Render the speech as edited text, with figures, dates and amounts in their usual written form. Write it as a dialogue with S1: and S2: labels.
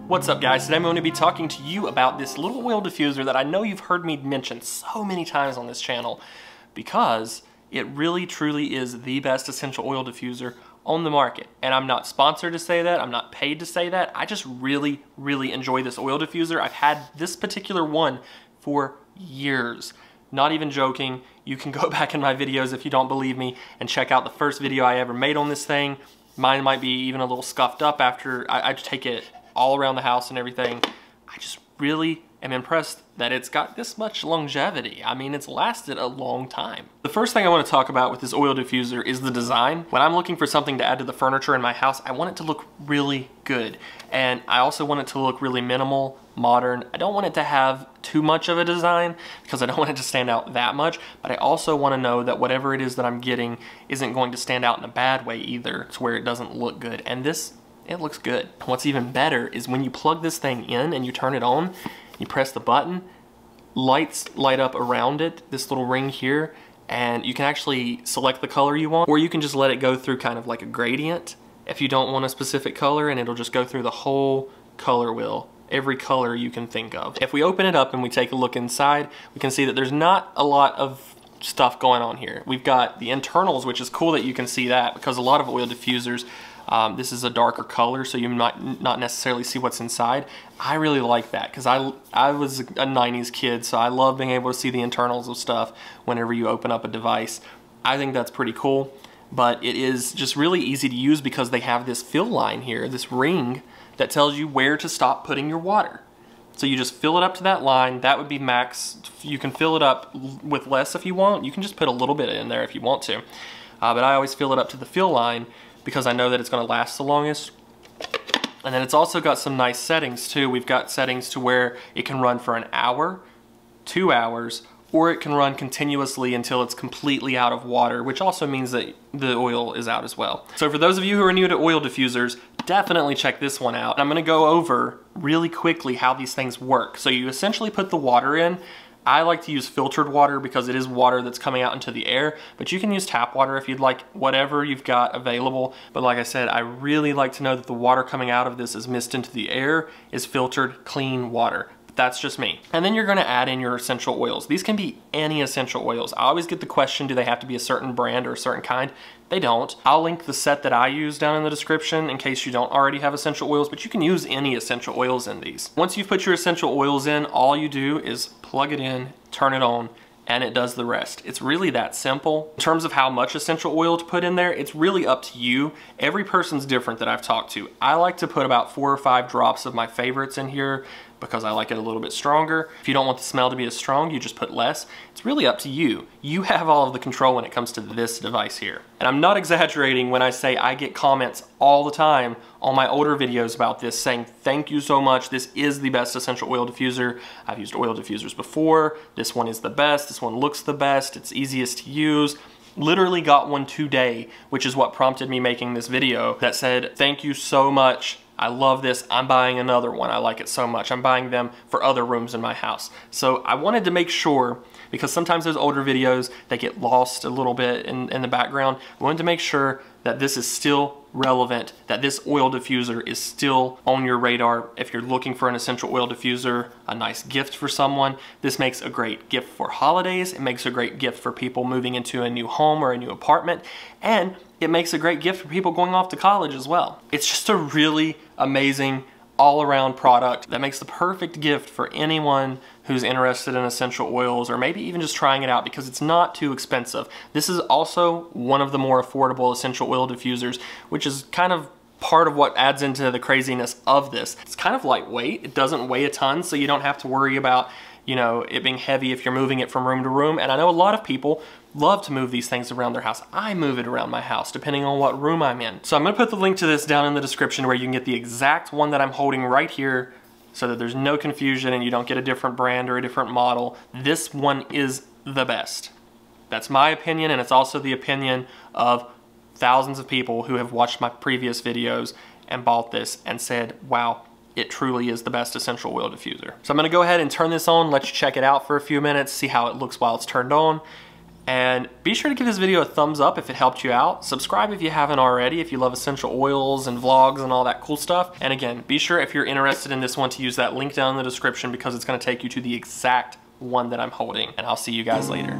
S1: What's up guys, today I'm going to be talking to you about this little oil diffuser that I know you've heard me mention so many times on this channel because it really truly is the best essential oil diffuser on the market. And I'm not sponsored to say that, I'm not paid to say that, I just really enjoy this oil diffuser. I've had this particular one for years. Not even joking, you can go back in my videos if you don't believe me and check out the first video I ever made on this thing. Mine might be even a little scuffed up after I take it all around the house and everything. I just really am impressed that it's got this much longevity. I mean, it's lasted a long time. The first thing I want to talk about with this oil diffuser is the design. When I'm looking for something to add to the furniture in my house, I want it to look really good. And I also want it to look really minimal, modern. I don't want it to have too much of a design because I don't want it to stand out that much, but I also want to know that whatever it is that I'm getting isn't going to stand out in a bad way either, to where it doesn't look good. And this, it looks good. What's even better is when you plug this thing in and you turn it on, you press the button, lights light up around it, this little ring here, and you can actually select the color you want, or you can just let it go through kind of like a gradient if you don't want a specific color, and it'll just go through the whole color wheel, every color you can think of. If we open it up and we take a look inside, we can see that there's not a lot of stuff going on here. We've got the internals, which is cool that you can see that because a lot of oil diffusers, this is a darker color, so you might not necessarily see what's inside. I really like that because I was a 90s kid, so I love being able to see the internals of stuff whenever you open up a device. I think that's pretty cool, but it is just really easy to use because they have this fill line here, this ring that tells you where to stop putting your water. So you just fill it up to that line. That would be max. You can fill it up with less if you want. You can just put a little bit in there if you want to. But I always fill it up to the fill line because I know that it's gonna last the longest. And then it's also got some nice settings too. We've got settings to where it can run for an hour, 2 hours, or it can run continuously until it's completely out of water, which also means that the oil is out as well. So for those of you who are new to oil diffusers, definitely check this one out. I'm gonna go over really quickly how these things work. So you essentially put the water in. I like to use filtered water because it is water that's coming out into the air, but you can use tap water if you'd like, whatever you've got available. But like I said, I really like to know that the water coming out of this is mist into the air is filtered, clean water. That's just me. And then you're gonna add in your essential oils. These can be any essential oils. I always get the question, do they have to be a certain brand or a certain kind? They don't. I'll link the set that I use down in the description in case you don't already have essential oils, but you can use any essential oils in these. Once you've put your essential oils in, all you do is plug it in, turn it on, and it does the rest. It's really that simple. In terms of how much essential oil to put in there, it's really up to you. Every person's different that I've talked to. I like to put about 4 or 5 drops of my favorites in here because I like it a little bit stronger. If you don't want the smell to be as strong, you just put less. It's really up to you. You have all of the control when it comes to this device here. And I'm not exaggerating when I say I get comments all the time on my older videos about this saying, thank you so much, this is the best essential oil diffuser. I've used oil diffusers before, this one is the best, this one looks the best, it's easiest to use. Literally got one today, which is what prompted me making this video, that said, thank you so much, I love this, I'm buying another one, I like it so much. I'm buying them for other rooms in my house. So I wanted to make sure, because sometimes those older videos, they get lost a little bit in the background. I wanted to make sure that this is still relevant, that this oil diffuser is still on your radar. If you're looking for an essential oil diffuser, a nice gift for someone, this makes a great gift for holidays. It makes a great gift for people moving into a new home or a new apartment. And it makes a great gift for people going off to college as well. It's just a really amazing all-around product that makes the perfect gift for anyone who's interested in essential oils or maybe even just trying it out because it's not too expensive. This is also one of the more affordable essential oil diffusers, which is kind of part of what adds into the craziness of this. It's kind of lightweight. It doesn't weigh a ton, so you don't have to worry about, you know, it being heavy if you're moving it from room to room. And I know a lot of people love to move these things around their house. I move it around my house depending on what room I'm in. So I'm gonna put the link to this down in the description where you can get the exact one that I'm holding right here so that there's no confusion and you don't get a different brand or a different model. This one is the best. That's my opinion, and it's also the opinion of thousands of people who have watched my previous videos and bought this and said, wow, it truly is the best essential oil diffuser. So I'm gonna go ahead and turn this on, let you check it out for a few minutes, see how it looks while it's turned on, And be sure to give this video a thumbs up if it helped you out. Subscribe if you haven't already, if you love essential oils and vlogs and all that cool stuff. And again, be sure if you're interested in this one to use that link down in the description because it's gonna take you to the exact one that I'm holding. And I'll see you guys later.